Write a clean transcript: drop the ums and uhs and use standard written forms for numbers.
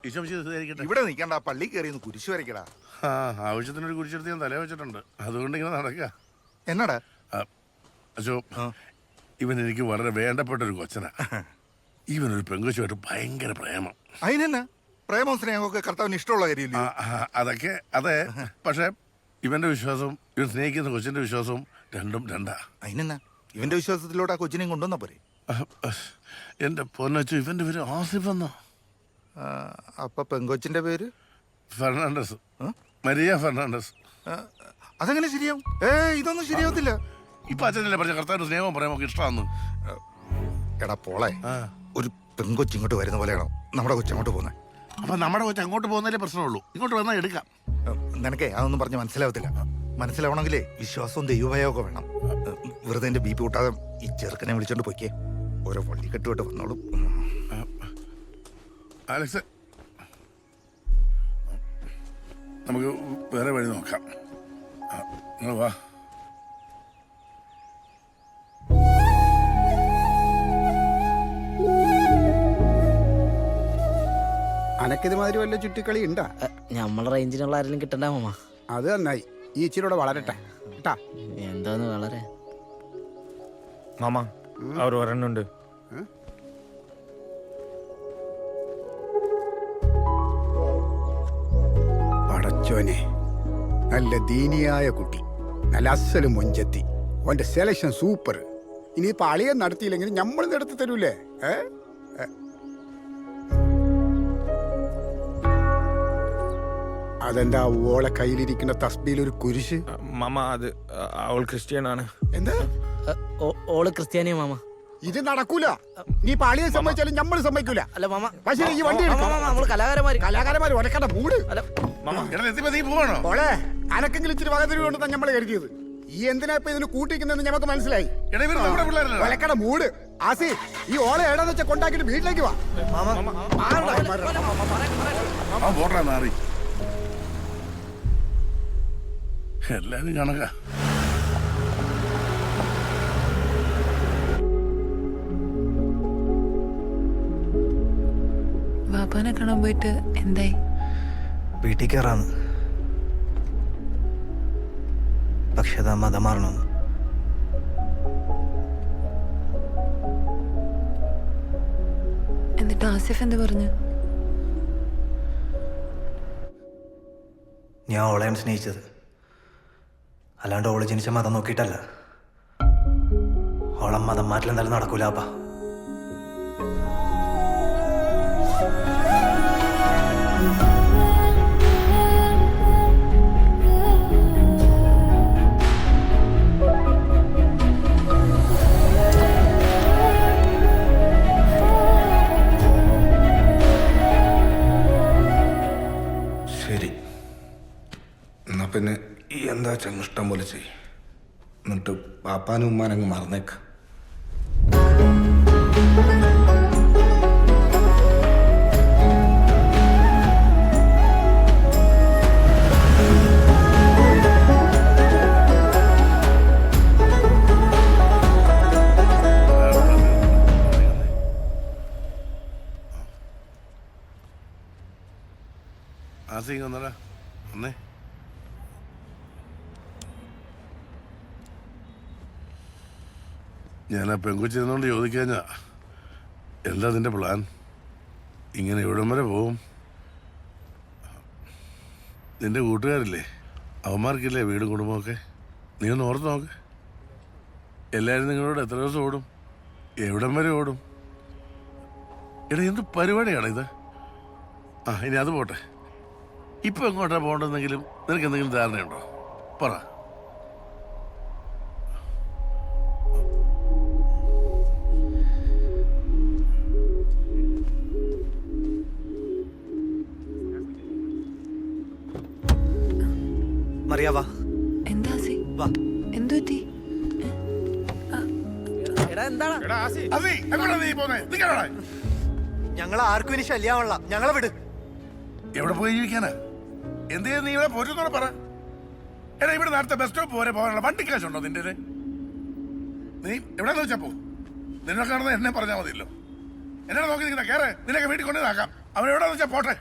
ഇവിടെ നിൽക്കണ്ട, പള്ളി കയറി ഒന്ന് കുരിശ് വരയ്ക്കടാ. ആവശ്യത്തിനൊരു കുരിശെടുത്ത് ഞാൻ തല വെച്ചിട്ടുണ്ട്, അതുകൊണ്ട് ഇങ്ങനെ നടക്കുക. എന്നാടാ അശോ, ഇവൻ എനിക്ക് വളരെ വേണ്ടപ്പെട്ട ഒരു കൊച്ചനാ. ഇവനൊരു പെങ്കൊച്ചുമായിട്ട് ഭയങ്കര പ്രേമം. അതിനെന്നാ പ്രേമവും സ്നേഹമൊക്കെ കർത്താവിന് ഇഷ്ടമുള്ള കാര്യമില്ല. അതൊക്കെ അതെ, പക്ഷെ ഇവന്റെ വിശ്വാസവും ഇവൻ സ്നേഹിക്കുന്ന കൊച്ചിന്റെ വിശ്വാസവും രണ്ടും രണ്ടാ. അതിനെന്നാ ഇവന്റെ വിശ്വാസത്തിലോട്ട് ആ കൊച്ചിനെയും കൊണ്ടുവന്നാ പോരെ. എന്റെ പൊന്നച്ചു, ഇവന്റെ പേര് ആസിഫ് എന്നോ. അപ്പൊ പെങ്കൊച്ചിന്റെ പേര് ഫെർണാണ്ടസ്, മരിയ ഫെർണാണ്ടസ്. അതെങ്ങനെ ശരിയാവും? ഇതൊന്നും ശരിയാവത്തില്ല. ഇപ്പൊ അച്ഛനല്ലേ പറഞ്ഞ കർത്താവിന്റെ സ്നേഹവും പറയാമൊക്കെ ഇഷ്ടമാണെന്ന്. എടാ പോളെ, ഒരു പെങ്കൊച്ച് ഇങ്ങോട്ട് വരുന്ന പോലെയാണോ നമ്മുടെ കൊച്ചങ്ങോട്ട് പോകുന്നത്? അപ്പൊ നമ്മുടെ കൊച്ചു അങ്ങോട്ട് പോകുന്നതിലേ പ്രശ്നമുള്ളൂ, ഇങ്ങോട്ട് വന്നാൽ എടുക്കാം. നിനക്കേ അതൊന്നും പറഞ്ഞ് മനസ്സിലാവത്തില്ല. മനസ്സിലാവണമെങ്കിലേ വിശ്വാസവും ദൈവഭയമൊക്കെ വേണം. വെറുതെ എന്റെ ബി പി കൂട്ടാതെ ഈ ചെറുക്കനെ വിളിച്ചോണ്ട് പോയിക്കേ. ഓരോ വള്ളിക്കെട്ടുമായിട്ട് വന്നോളും. അലക്സ്, നമുക്ക് വേറെ വഴി നോക്കാം. നിങ്ങൾ വാ. അനക്കിതുമാതിരി വല്ല ചുറ്റിക്കളി ഉണ്ടാ? നമ്മളെ റേഞ്ചിനുള്ള ആരെങ്കിലും കിട്ടണ്ട മാമ. അത് നന്നായി, ഈ ഇച്ചിരൂടെ വളരട്ടെ കേട്ടാ. എന്താന്ന് വളരെ മാമ, അവർ ഒരെണ്ണുണ്ട്. പടച്ചോനെ, നല്ല ദീനിയായ കുട്ടി, നല്ല അസല് മൊഞ്ചത്തി. ഓന്റെ സെലക്ഷൻ സൂപ്പർ. ഇനിയിപ്പോ അളിയെ നടത്തിയില്ലെങ്കിൽ നമ്മൾ നടത്തി തരൂലേ? അതെന്താ ഓളെ കയ്യിലിരിക്കുന്ന തസ്ബീൽ ഒരു കുരിശ്? മാമ, അത് അവൾ ക്രിസ്ത്യനാണ്. എന്താ? ഓള് ക്രിസ്ത്യാനിയാ മാമ. ഇത് നടക്കൂല. നീ പാളിയെ സമ്മതിച്ചാലും നമ്മൾ സമ്മതിക്കൂല. അല്ല മാമ, പക്ഷേ ഈ വണ്ടി നമ്മള് കലാകാരന്മാര് ഒരക്കട മൂട്. പോളെ, അനക്കെങ്കിലും ഇച്ചിരി വകതിരിവുണ്ടെന്നാണ് നമ്മൾ കരുതിയത്. ഈ എന്തിനാ ഇപ്പൊ ഇതിന് കൂട്ടിക്കുന്നതെന്ന് ഞമ്മക്ക് മനസ്സിലായി. ഒലക്കട മൂട്. ആസി, ഈ ഓളെ ഏടാന്ന് വെച്ചാൽ കൊണ്ടാക്കിട്ട് വീട്ടിലേക്ക് വാ. എല്ലാരും കണക്കാ. വാപ്പാനെ കാണാൻ പോയിട്ട് എന്തായി? വീട്ടിൽ കയറാന്ന്, പക്ഷെ അതാ മതം മാറണമെന്ന്. എന്നിട്ട് ആസിഫ് എന്ത് പറഞ്ഞു? ഞാൻ ഓളെയാണ് സ്നേഹിച്ചത്, അല്ലാണ്ട് ഓള് ജനിച്ച മതം നോക്കിയിട്ടല്ല. ഓളം മതം മാറ്റിലെന്തായാലും നടക്കൂല. അപ്പാ ശരി, എന്നാ പിന്നെ ഈ എന്താ ഇഷ്ടം പോലെ ചെയ്യും. എന്നിട്ട് പാപ്പാനും ഉമ്മാനങ്ങ് മറന്നേക്ക. ആസിങ് ഒന്നടാ, ഒന്നേ. ഞാൻ ആ പെങ്കൊച്ചിരുന്നോണ്ട് ചോദിക്കാഞ്ഞാ, എന്താ നിന്റെ പ്ലാൻ? ഇങ്ങനെ എവിടം വരെ പോവും? നിന്റെ കൂട്ടുകാരില്ലേ, അവന്മാർക്കില്ലേ വീടും കുടുംബമൊക്കെ? നീ ഒന്ന് ഓർത്ത് നോക്ക്. എല്ലാവരും നിങ്ങളോട് എത്ര ദിവസം ഓടും? എവിടം വരെ ഓടും? എടാ, എന്ത് പരിപാടിയാണ് ഇത്? ഇനി അത് പോട്ടെ. ഇപ്പൊ എങ്ങോട്ടാ പോകണ്ടെന്നെങ്കിലും നിനക്ക് എന്തെങ്കിലും ധാരണയുണ്ടോ? പറ. മറിയ, വാ. എന്താ എന്തു പറ്റി? ഞങ്ങൾ ആർക്കും ഇനി ശല്യാവള്ള. ഞങ്ങളെ വിട്. എവിടെ പോയി ജീവിക്കാനാ? എന്ത് നീ ഇവിടെ പോറ്റെന്നോടെ പറ. എടാ, ഇവിടെ നേരത്തെ ബസ് സ്റ്റോപ്പ് വരെ പോകാനുള്ള വണ്ടി കാശുണ്ടോ നിന്റെ? നീ എവിടെന്ന് വെച്ചാ പോ. നിന്നെ കാണുന്നത് എന്നെ പറഞ്ഞാൽ മതിയല്ലോ. എന്നോട് നോക്കി നിൽക്കുന്ന കേറെ, നിനക്ക് വീട്ടിൽ കൊണ്ടുവന്നാക്കാം. അവൻ എവിടെന്ന് വെച്ചാൽ പോട്ടെ.